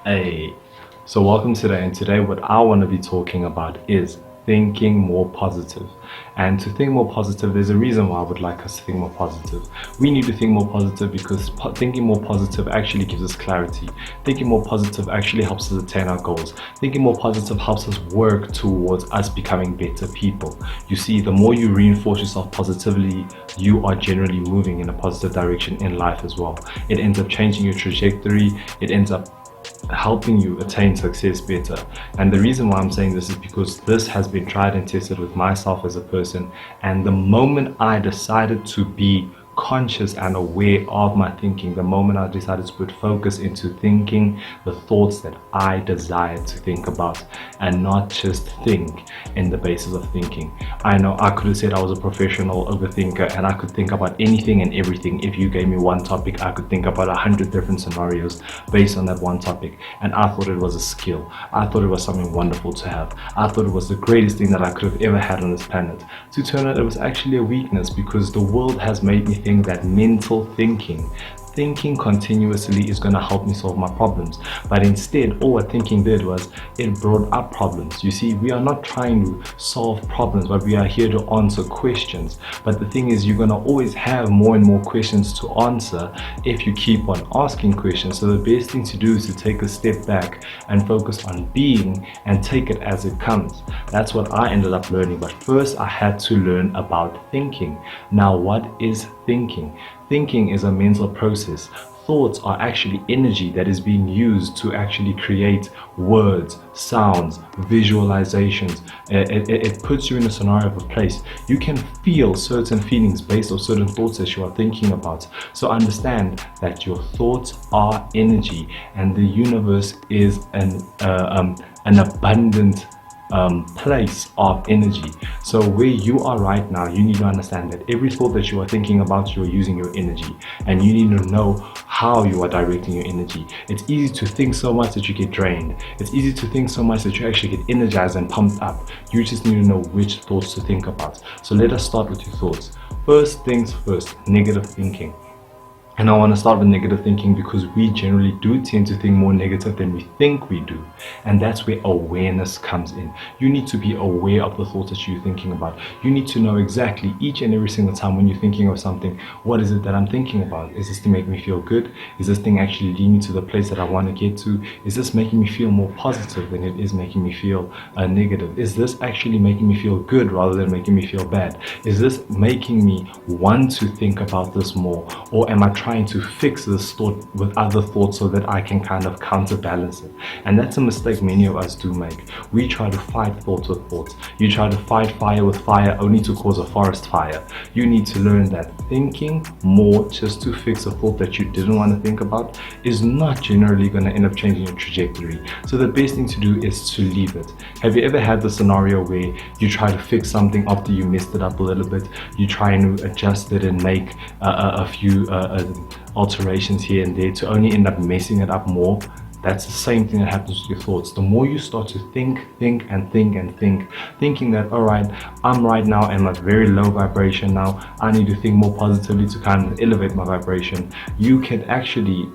Hey, so welcome today, and today what I want to be talking about is thinking more positive. And to think more positive, there's a reason why I would like us to think more positive. We need to think more positive because thinking more positive actually gives us clarity. Thinking more positive actually helps us attain our goals. Thinking more positive helps us work towards us becoming better people. You see, the more you reinforce yourself positively, you are generally moving in a positive direction in life as well. It ends up changing your trajectory. It ends up helping you attain success better. And the reason why I'm saying this is because this has been tried and tested with myself as a person. And the moment I decided to be conscious and aware of my thinking, the moment I decided to put focus into thinking the thoughts that I desire to think about and not just think in the basis of thinking. I know I could have said I was a professional overthinker and I could think about anything and everything. If you gave me one topic, I could think about 100 different scenarios based on that one topic, and I thought it was a skill. I thought it was something wonderful to have. I thought it was the greatest thing that I could have ever had on this planet. To turn out, it was actually a weakness because the world has made me think that mental thinking continuously is going to help me solve my problems. But instead, all what thinking did was it brought up problems. You see, we are not trying to solve problems, but we are here to answer questions. But the thing is, you're going to always have more and more questions to answer if you keep on asking questions. So the best thing to do is to take a step back and focus on being and take it as it comes. That's what I ended up learning. But first, I had to learn about thinking. Now, what is thinking? Thinking is a mental process. Thoughts are actually energy that is being used to actually create words, sounds, visualizations. It puts you in a scenario of a place. You can feel certain feelings based on certain thoughts that you are thinking about. So understand that your thoughts are energy, and the universe is an abundant place of energy. So where you are right now, you need to understand that every thought that you are thinking about, you are using your energy, and you need to know how you are directing your energy. It's easy to think so much that you get drained. It's easy to think so much that you actually get energized and pumped up. You just need to know which thoughts to think about. So let us start with your thoughts. First things first, negative thinking. And I want to start with negative thinking because we generally do tend to think more negative than we think we do. And that's where awareness comes in. You need to be aware of the thoughts that you're thinking about. You need to know exactly each and every single time when you're thinking of something, what is it that I'm thinking about? Is this to make me feel good? Is this thing actually leading me to the place that I want to get to? Is this making me feel more positive than it is making me feel negative? Is this actually making me feel good rather than making me feel bad? Is this making me want to think about this more? Or am I trying to fix this thought with other thoughts so that I can kind of counterbalance it? And that's a mistake many of us do make. We try to fight thoughts with thoughts. You try to fight fire with fire only to cause a forest fire. You need to learn that thinking more just to fix a thought that you didn't want to think about is not generally going to end up changing your trajectory. So the best thing to do is to leave it. Have you ever had the scenario where you try to fix something after you messed it up a little bit? You try to adjust it and make a few alterations here and there to only end up messing it up more? That's the same thing that happens with your thoughts. The more you start to think, thinking that, all right, I'm right now in a very low vibration now, I need to think more positively to kind of elevate my vibration. You can actually,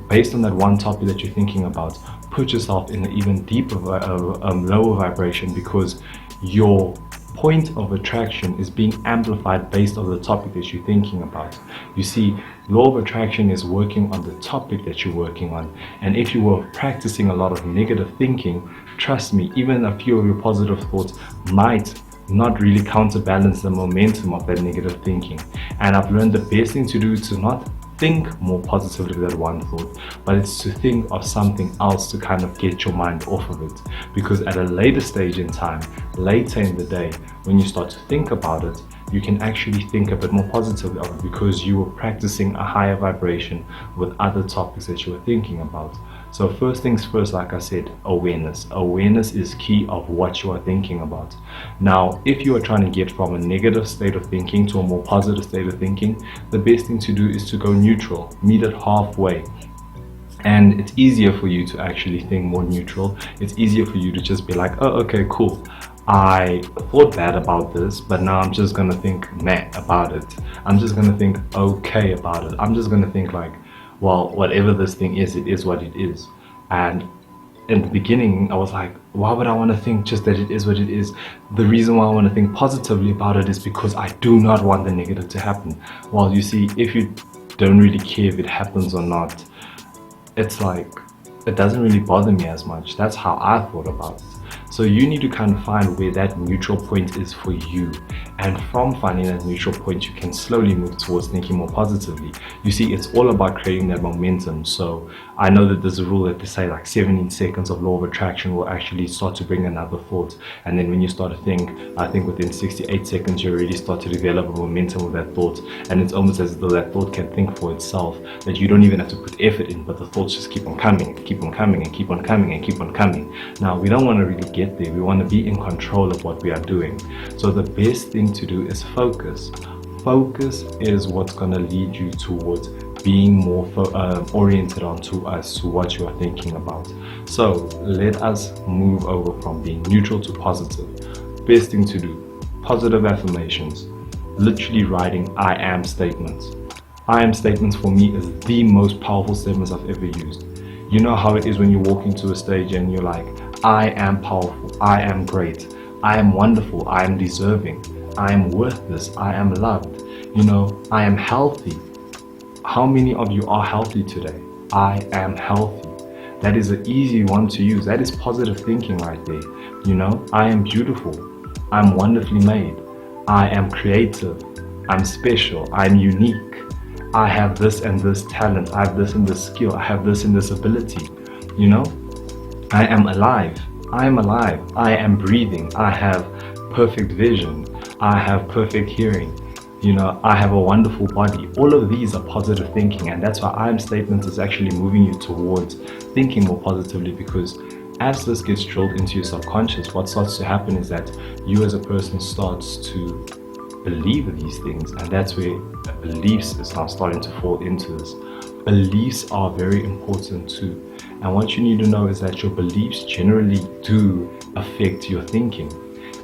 based on that one topic that you're thinking about, put yourself in an even deeper, lower vibration, because your point of attraction is being amplified based on the topic that you're thinking about. You see, law of attraction is working on the topic that you're working on. And if you were practicing a lot of negative thinking, trust me, even a few of your positive thoughts might not really counterbalance the momentum of that negative thinking. And I've learned the best thing to do is to not think more positively than one thought, but it's to think of something else to kind of get your mind off of it. Because at a later stage in time, later in the day, when you start to think about it, you can actually think a bit more positively of it because you were practicing a higher vibration with other topics that you were thinking about. So first things first, like I said, awareness. Awareness is key of what you are thinking about. Now, if you are trying to get from a negative state of thinking to a more positive state of thinking, the best thing to do is to go neutral, meet it halfway. And it's easier for you to actually think more neutral. It's easier for you to just be like, oh, okay, cool. I thought bad about this, but now I'm just gonna think meh about it. I'm just gonna think okay about it. I'm just gonna think like, well, whatever this thing is, it is what it is. And in the beginning, I was like, why would I want to think just that it is what it is? The reason why I want to think positively about it is because I do not want the negative to happen. Well, you see, if you don't really care if it happens or not, it's like, it doesn't really bother me as much. That's how I thought about it. So you need to kind of find where that neutral point is for you. And from finding that neutral point, you can slowly move towards thinking more positively. You see, it's all about creating that momentum. So I know that there's a rule that they say like 17 seconds of law of attraction will actually start to bring another thought. And then when you start to think, I think within 68 seconds, you already start to develop a momentum with that thought. And it's almost as though that thought can think for itself, that you don't even have to put effort in, but the thoughts just keep on coming, keep on coming, and keep on coming, and keep on coming. Now, we don't want to really get there. We want to be in control of what we are doing. So the best thing to do is focus. Focus is what's going to lead you towards being more oriented onto us, to what you are thinking about. So let us move over from being neutral to positive. Best thing to do, positive affirmations, literally writing I am statements. I am statements for me is the most powerful statements I've ever used. You know how it is when you walk into a stage and you're like, I am powerful, I am great, I am wonderful, I am deserving, I am worth this, I am loved, I am healthy. How many of you are healthy today? I am healthy. That is an easy one to use. That is positive thinking right there. I am beautiful, I'm wonderfully made, I am creative, I'm special, I'm unique, I have this and this talent, I have this and this skill, I have this and this ability. I am alive. I am alive. I am breathing. I have perfect vision. I have perfect hearing. I have a wonderful body. All of these are positive thinking, and that's why I am statements is actually moving you towards thinking more positively, because as this gets drilled into your subconscious, what starts to happen is that you as a person starts to believe these things, and that's where beliefs is now starting to fall into this. Beliefs are very important too. And what you need to know is that your beliefs generally do affect your thinking.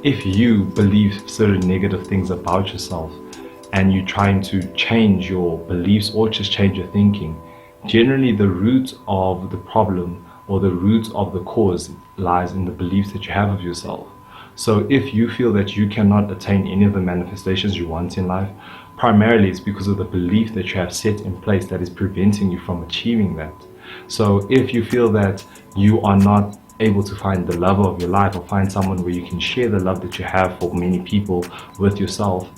If you believe certain negative things about yourself and you're trying to change your beliefs or just change your thinking, generally the root of the problem or the root of the cause lies in the beliefs that you have of yourself. So if you feel that you cannot attain any of the manifestations you want in life, primarily it's because of the belief that you have set in place that is preventing you from achieving that. So if you feel that you are not able to find the love of your life, or find someone where you can share the love that you have for many people with yourself,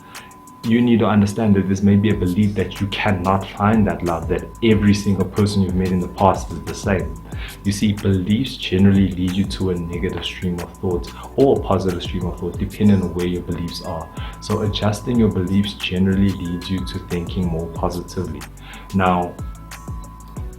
you need to understand that this may be a belief that you cannot find that love, that every single person you've met in the past is the same. You see, beliefs generally lead you to a negative stream of thought or a positive stream of thought, depending on where your beliefs are. So adjusting your beliefs generally leads you to thinking more positively. Now,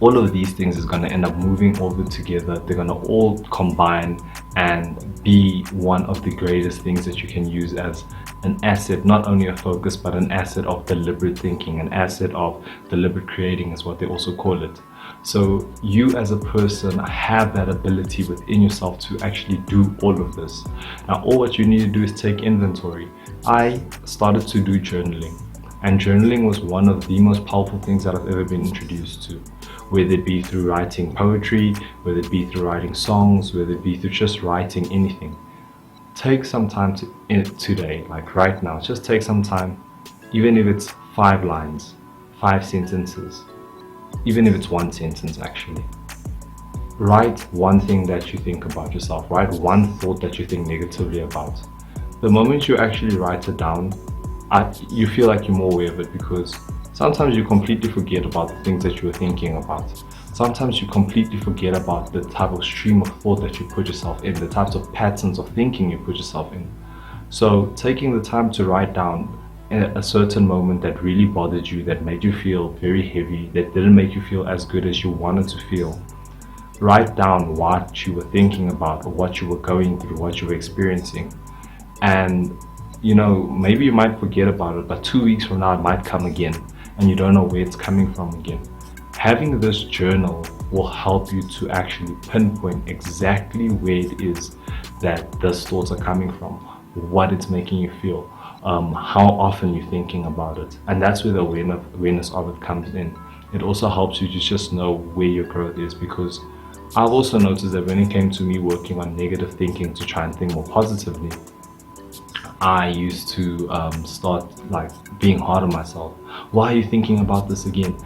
all of these things is going to end up moving over together. They're going to all combine and be one of the greatest things that you can use as an asset, not only a focus, but an asset of deliberate thinking, an asset of deliberate creating is what they also call it. So you as a person have that ability within yourself to actually do all of this. Now, all what you need to do is take inventory. I started to do journaling, and journaling was one of the most powerful things that I've ever been introduced to. Whether it be through writing poetry, whether it be through writing songs, whether it be through just writing anything. Take some time today, like right now, just take some time, even if it's 5 lines, 5 sentences, even if it's 1 sentence actually. Write one thing that you think about yourself, write one thought that you think negatively about. The moment you actually write it down, you feel like you're more aware of it, because sometimes you completely forget about the things that you were thinking about. Sometimes you completely forget about the type of stream of thought that you put yourself in, the types of patterns of thinking you put yourself in. So taking the time to write down a certain moment that really bothered you, that made you feel very heavy, that didn't make you feel as good as you wanted to feel. Write down what you were thinking about, or what you were going through, what you were experiencing. And maybe you might forget about it, but 2 weeks from now it might come again, and you don't know where it's coming from again. Having this journal will help you to actually pinpoint exactly where it is that those thoughts are coming from, what it's making you feel, how often you're thinking about it. And that's where the awareness of it comes in. It also helps you to just know where your growth is, because I've also noticed that when it came to me working on negative thinking to try and think more positively, I used to start like being hard on myself. Why are you thinking about this again?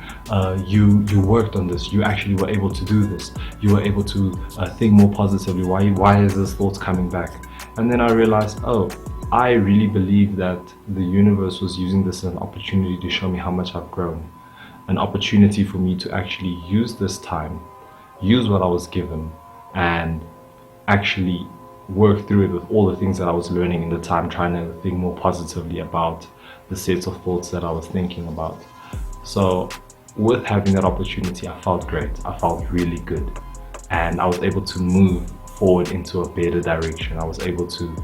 You worked on this. You actually were able to do this. You were able to think more positively. Why is this thought coming back? And then I realized, oh, I really believe that the universe was using this as an opportunity to show me how much I've grown. An opportunity for me to actually use this time, use what I was given, and actually work through it with all the things that I was learning in the time, trying to think more positively about the sets of thoughts that I was thinking about. So with having that opportunity, I felt great. I felt really good. And I was able to move forward into a better direction. I was able to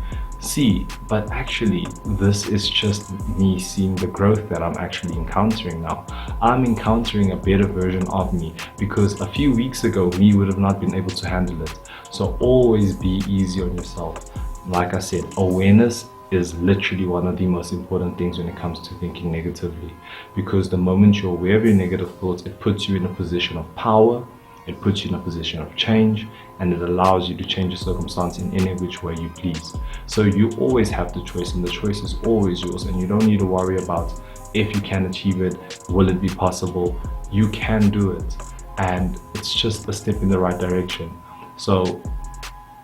see, but actually this is just me seeing the growth that I'm actually encountering now. I'm encountering a better version of me, because a few weeks ago me would have not been able to handle it. So always be easy on yourself. Like I said, awareness is literally one of the most important things when it comes to thinking negatively, because the moment you're aware of your negative thoughts, it puts you in a position of power, it puts you in a position of change, and it allows you to change your circumstance in any which way you please. So you always have the choice, and the choice is always yours, and you don't need to worry about if you can achieve it, will it be possible. You can do it, and it's just a step in the right direction. So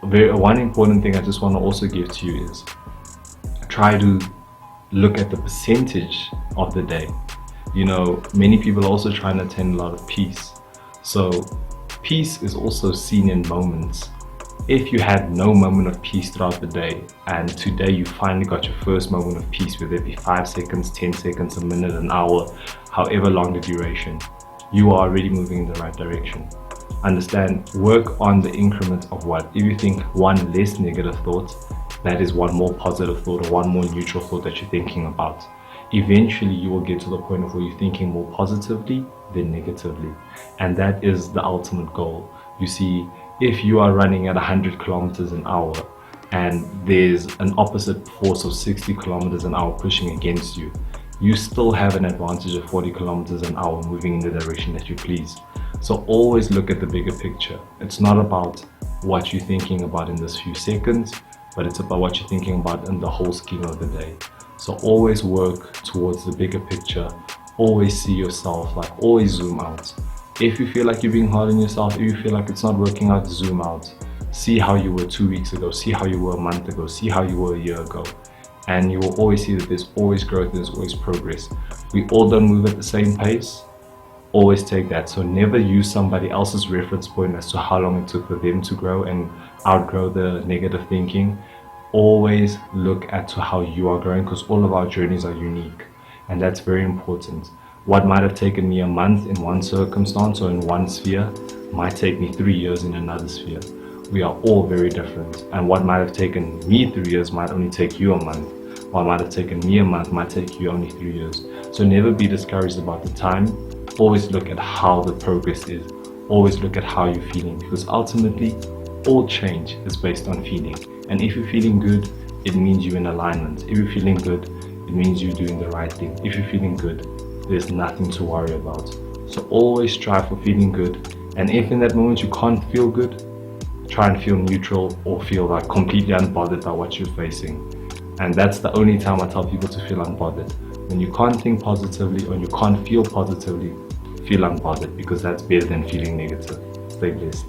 one important thing I just want to also give to you is try to look at the percentage of the day. You know, many people are also trying to attain a lot of peace. So peace is also seen in moments. If you had no moment of peace throughout the day, and today you finally got your first moment of peace, whether it be 5 seconds, 10 seconds, a minute, an hour, however long the duration, you are already moving in the right direction. Understand, work on the increment of what. If you think one less negative thought, that is one more positive thought or one more neutral thought that you're thinking about. Eventually you will get to the point of where you're thinking more positively than negatively, and that is the ultimate goal. You see, if you are running at 100 kilometers an hour and there's an opposite force of 60 kilometers an hour pushing against you, you still have an advantage of 40 kilometers an hour moving in the direction that you please. So always look at the bigger picture. It's not about what you're thinking about in this few seconds, but it's about what you're thinking about in the whole scheme of the day. So always work towards the bigger picture. Always see yourself, like always zoom out. If you feel like you're being hard on yourself, if you feel like it's not working out, zoom out. See how you were 2 weeks ago, see how you were a month ago, see how you were a year ago. And you will always see that there's always growth, there's always progress. We all don't move at the same pace. Always take that. So never use somebody else's reference point as to how long it took for them to grow and outgrow the negative thinking. Always look at to how you are growing, because all of our journeys are unique, and that's very important. What might have taken me a month in one circumstance or in one sphere might take me 3 years in another sphere. We are all very different, and what might have taken me 3 years might only take you a month. What might have taken me a month might take you only 3 years. So never be discouraged about the time. Always look at how the progress is. Always look at how you're feeling, because ultimately all change is based on feeling. And if you're feeling good, it means you're in alignment. If you're feeling good, it means you're doing the right thing. If you're feeling good, there's nothing to worry about. So always strive for feeling good. And if in that moment you can't feel good, try and feel neutral or feel like completely unbothered by what you're facing. And that's the only time I tell people to feel unbothered. When you can't think positively or you can't feel positively, feel unbothered, because that's better than feeling negative. Stay blessed.